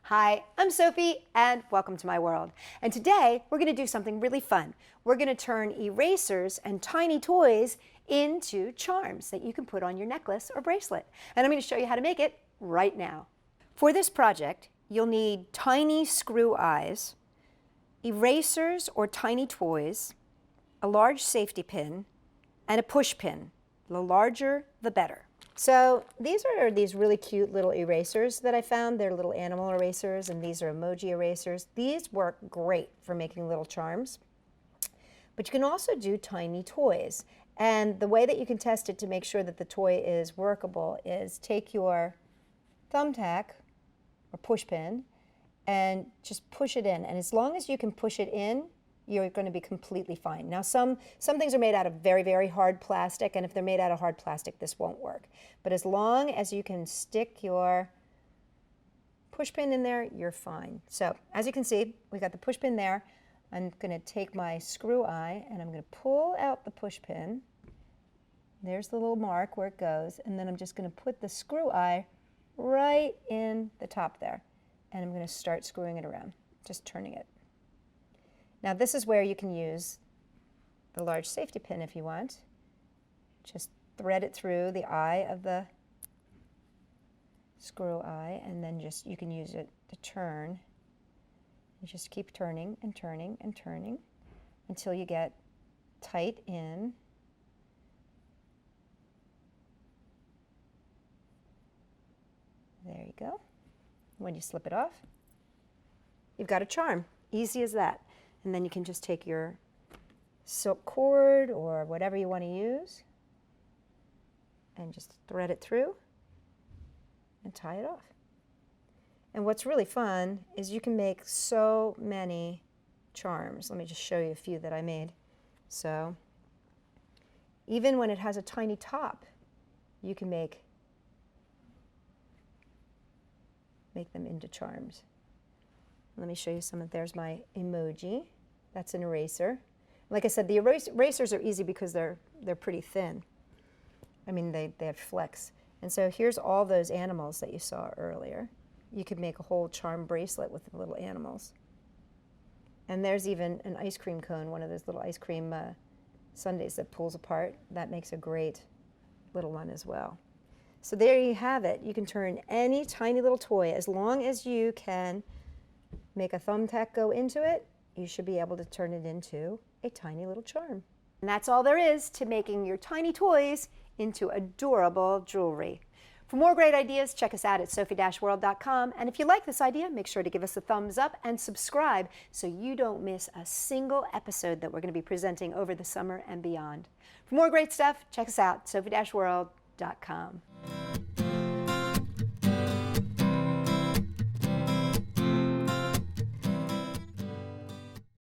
Hi, I'm Sophie and welcome to my world. And today we're going to do something really fun. We're going to turn erasers and tiny toys into charms that you can put on your necklace or bracelet. And I'm going to show you how to make it right now. For this project, you'll need tiny screw eyes, erasers or tiny toys, a large safety pin, and a push pin. The larger, the better. So these are these really cute little erasers that I found. They're little animal erasers, and these are emoji erasers. These work great for making little charms. But you can also do tiny toys. And the way that you can test it to make sure that the toy is workable is take your thumbtack or push pin and just push it in. And as long as you can push it in, you're going to be completely fine. Now some things are made out of very, very hard plastic, and if they're made out of hard plastic, this won't work. But as long as you can stick your push pin in there, you're fine. So as you can see, we got the push pin there. I'm going to take my screw eye and I'm going to pull out the push pin. There's the little mark where it goes, and then I'm just going to put the screw eye right in the top there. And I'm going to start screwing it around, just turning it. Now this is where you can use the large safety pin if you want. Just thread it through the eye of the screw eye, and then you can use it to turn. You just keep turning and turning and turning until you get tight in. There you go. When you slip it off, you've got a charm. Easy as that. And then you can just take your silk cord or whatever you want to use and just thread it through and tie it off. And what's really fun is you can make so many charms. Let me just show you a few that I made. So even when it has a tiny top, you can make them into charms. Let me show you some of, there's my emoji. That's an eraser. Like I said, the erasers are easy because they're pretty thin. I mean, they have flecks. And so here's all those animals that you saw earlier. You could make a whole charm bracelet with the little animals. And there's even an ice cream cone, one of those little ice cream sundaes that pulls apart. That makes a great little one as well. So there you have it. You can turn any tiny little toy, as long as you can make a thumbtack go into it, you should be able to turn it into a tiny little charm. And that's all there is to making your tiny toys into adorable jewelry. For more great ideas, check us out at Sophie-World.com. And if you like this idea, make sure to give us a thumbs up and subscribe so you don't miss a single episode that we're going to be presenting over the summer and beyond. For more great stuff, check us out, Sophie-World.com.